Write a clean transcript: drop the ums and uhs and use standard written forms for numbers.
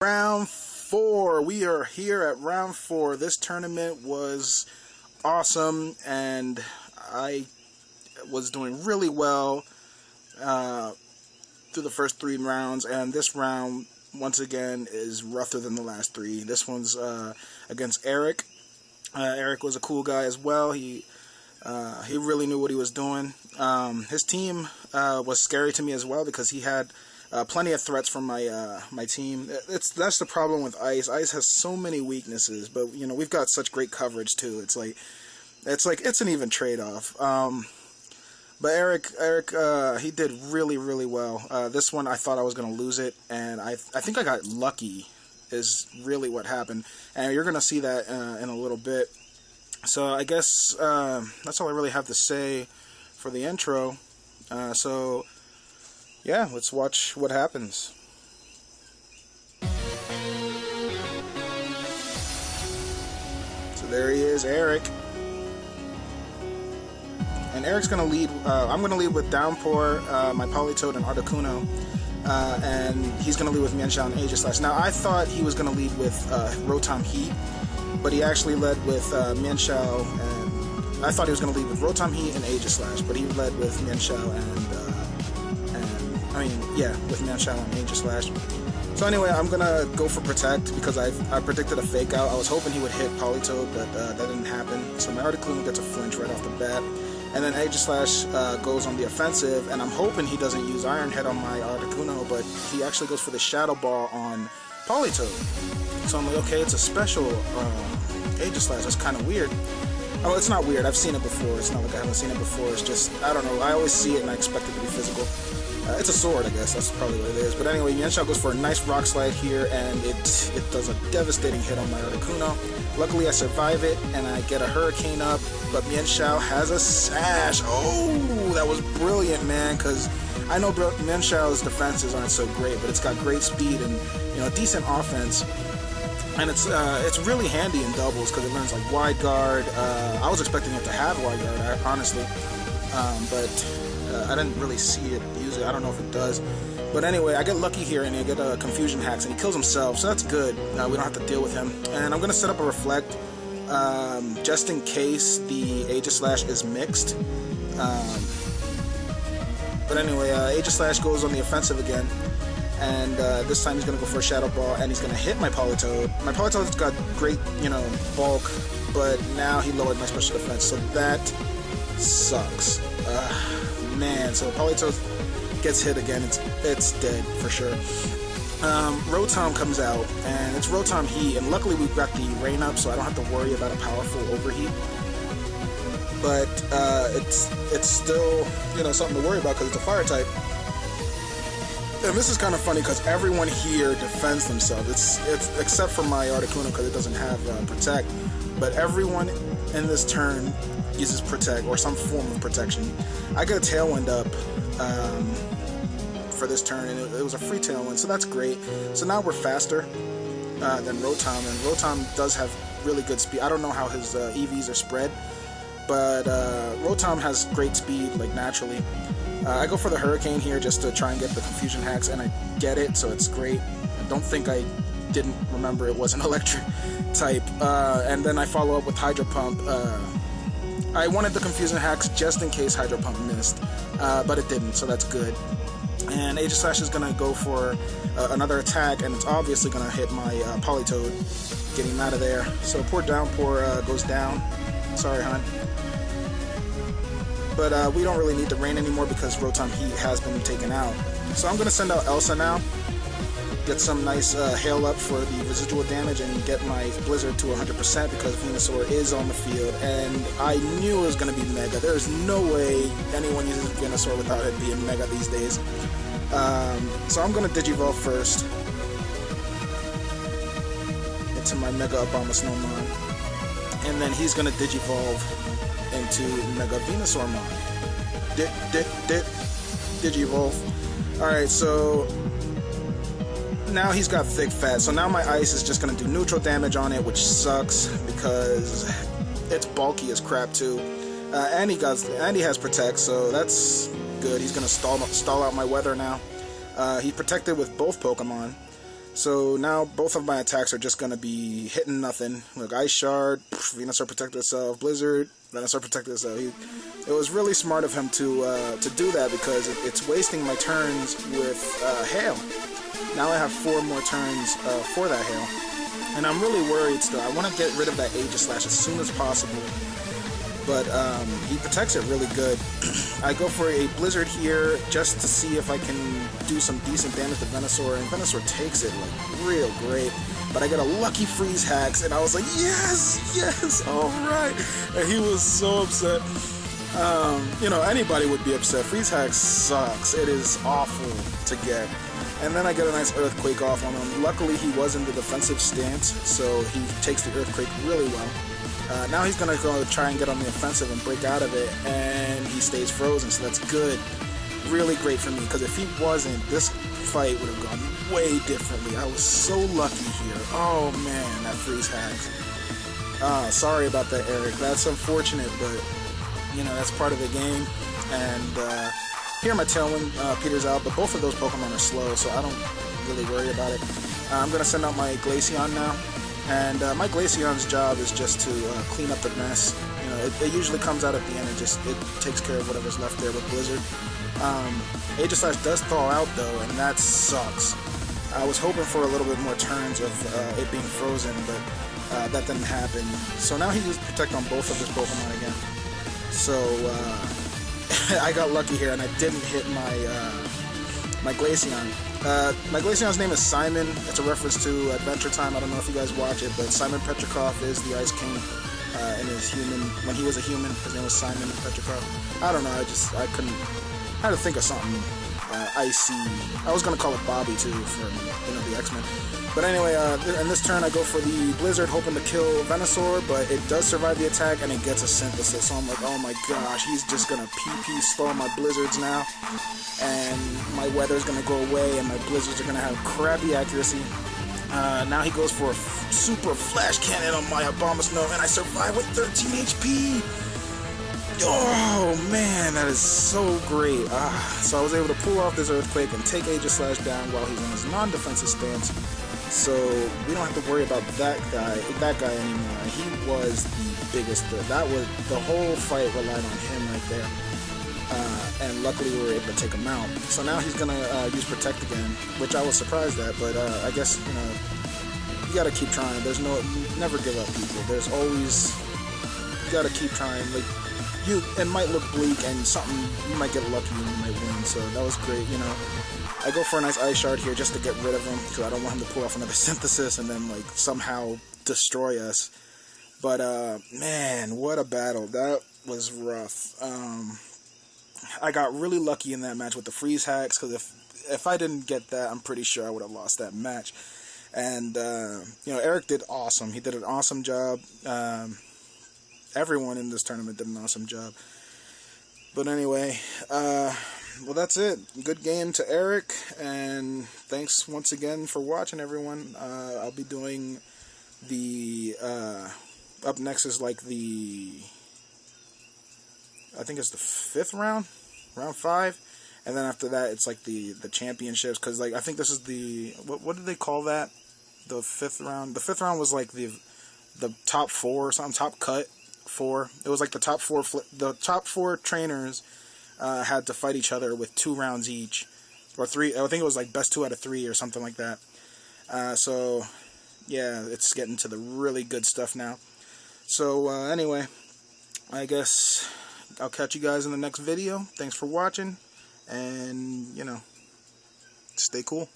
Round 4. We are here at round 4. This tournament was awesome, and I was doing really well through the first 3 rounds, and this round, once again, is rougher than the last 3. This one's against Eric. Eric was a cool guy as well. He really knew what he was doing. His team was scary to me as well because he had plenty of threats from my team. That's the problem with Ice. Ice has so many weaknesses, but we've got such great coverage too. It's an even trade-off. But Eric, he did really well. This one I thought I was gonna lose it, and I think I got lucky. Is really what happened, and you're gonna see that in a little bit. So I guess that's all I really have to say for the intro. So yeah, let's watch what happens. So there he is, Eric. And Eric's going to lead. I'm going to lead with Downpour, my Politoed, and Articuno. And he's going to lead with Mienshao and Aegislash. Now, I thought he was going to lead with Rotom Heat, but he actually led with Mienshao, and I thought he was going to lead with Rotom Heat and Aegislash, but he led with Mienshao with Mienshao and Aegislash. So anyway, I'm going to go for Protect because I predicted a Fake Out. I was hoping he would hit Politoed, but that didn't happen. So my Articuno gets a flinch right off the bat. And then Aegislash goes on the offensive, and I'm hoping he doesn't use Iron Head on my Articuno, but he actually goes for the Shadow Ball on Politoed. So I'm like, okay, it's a special Aegislash. That's kind of weird. Oh, it's not weird. I've seen it before. It's not like I haven't seen it before. It's just, I don't know. I always see it and I expect it to be physical. It's a sword, I guess. That's probably what it is. But anyway, Mienshao goes for a nice Rock Slide here, and it does a devastating hit on my Articuno. Luckily, I survive it, and I get a Hurricane up, but Mienshao has a Sash. Oh, that was brilliant, man, because I know Mienshao's defenses aren't so great, but it's got great speed and decent offense. And it's really handy in doubles because it learns like Wide Guard. I was expecting it to have Wide Guard, honestly, but I didn't really see it use it. I don't know if it does. But anyway, I get lucky here and I get a Confusion Hacks and he kills himself, so that's good. We don't have to deal with him. And I'm going to set up a Reflect just in case the Aegislash is mixed. But anyway, Aegislash goes on the offensive again. And this time he's going to go for a Shadow Ball and he's going to hit my Politoed. My Politoed's got great, bulk, but now he lowered my special defense, so that sucks. Man, so Politoed gets hit again. It's dead for sure. Rotom comes out, and it's Rotom Heat, and luckily we've got the rain up, so I don't have to worry about a powerful overheat. But it's still something to worry about because it's a fire type. And this is kind of funny because everyone here defends themselves. It's except for my Articuno because it doesn't have Protect. But everyone in this turn uses Protect or some form of protection. I get a Tailwind up for this turn, and it was a free Tailwind, so that's great. So now we're faster than Rotom, and Rotom does have really good speed. I don't know how his EVs are spread, but Rotom has great speed, like naturally. I go for the Hurricane here just to try and get the Confusion Hacks, and I get it, so it's great. I don't think I didn't remember it was an electric type. And then I follow up with Hydro Pump. I wanted the Confusion Hacks just in case Hydro Pump missed, but it didn't, so that's good. And Aegislash is going to go for another attack, and it's obviously going to hit my Politoed, getting him out of there. So poor Downpour goes down. Sorry, hon. But we don't really need the rain anymore because Rotom Heat has been taken out. So I'm going to send out Elsa now. Get some nice hail up for the residual damage and get my Blizzard to 100% because Venusaur is on the field. And I knew it was going to be Mega. There's no way anyone uses Venusaur without it being Mega these days. So I'm going to Digivolve first into my Mega Abomasnomon. And then he's going to Digivolve into Mega Venusaurmon. Digivolve. Alright, so now he's got Thick Fat. So now my Ice is just going to do neutral damage on it, which sucks because it's bulky as crap too. And he has Protect, so that's good. He's going to stall out my weather now. He protected with both Pokemon. So now both of my attacks are just going to be hitting nothing. Look, Ice Shard, Venusaur protected itself, Blizzard, Venusaur protected itself. It was really smart of him to do that because it's wasting my turns with Hail. Now I have 4 more turns for that Hail. And I'm really worried still. I want to get rid of that Aegislash as soon as possible. But he protects it really good. I go for a Blizzard here just to see if I can do some decent damage to Venusaur, and Venusaur takes it like real great. But I get a lucky Freeze Hacks, and I was like, yes, yes, all right. And he was so upset. You know, anybody would be upset. Freeze Hacks sucks. It is awful to get. And then I get a nice Earthquake off on him. Luckily, he was in the defensive stance, so he takes the Earthquake really well. Now he's going to go try and get on the offensive and break out of it, and he stays frozen, so that's good. Really great for me, because if he wasn't, this fight would have gone way differently. I was so lucky here. Oh man, that Freeze Hacks. Sorry about that, Eric. That's unfortunate, but, you know, that's part of the game. And here my Tailwind peters out, but both of those Pokemon are slow, so I don't really worry about it. I'm going to send out my Glaceon now. And my Glaceon's job is just to clean up the mess. You know, it usually comes out at the end and it takes care of whatever's left there with Blizzard. Aegislash does thaw out though, and that sucks. I was hoping for a little bit more turns of it being frozen, but that didn't happen. So now he used Protect on both of his Pokemon again. So I got lucky here, and I didn't hit my Glaceon. My Glaceon's name is Simon. It's a reference to Adventure Time. I don't know if you guys watch it, but Simon Petrikov is the Ice King in his human. When he was a human, his name was Simon Petrikov. I don't know. I had to think of something icy. I was gonna call it Bobby too for the X-Men. But anyway, in this turn I go for the Blizzard, hoping to kill Venusaur, but it does survive the attack and it gets a Synthesis. So I'm like, oh my gosh, he's just gonna PP stall my Blizzards now, and my weather's gonna go away, and my Blizzards are gonna have crappy accuracy. Now he goes for a super Flash Cannon on my Abomasnow, and I survive with 13 HP. Oh man, that is so great. So I was able to pull off this Earthquake and take Aegislash down while he's in his non-defensive stance. So we don't have to worry about that guy anymore. He was the biggest threat. That was the whole fight relied on him right there. And luckily we were able to take him out. So now he's gonna use Protect again, which I was surprised at. But I guess you gotta keep trying. Never give up, people. There's always you gotta keep trying. Like it might look bleak and you might get lucky and you might win. So that was great. I go for a nice Ice Shard here just to get rid of him because I don't want him to pull off another Synthesis and then like somehow destroy us. But man, what a battle. That was rough. I got really lucky in that match with the Freeze Hacks, because if I didn't get that, I'm pretty sure I would have lost that match. And Eric did awesome. He did an awesome job. Everyone in this tournament did an awesome job. But anyway, well, that's it. Good game to Eric, and thanks once again for watching, everyone. I'll be doing the up next is like I think it's the 5th round, round 5, and then after that it's like the championships, because like I think this is the what did they call that? The 5th round. The 5th round was like the top 4 or something, top cut 4. It was like the top 4. The top 4 trainers had to fight each other with 2 rounds each, or 3. I think it was like best 2 out of 3 or something like that. So yeah, it's getting to the really good stuff now. So anyway, I guess I'll catch you guys in the next video. Thanks for watching, and stay cool.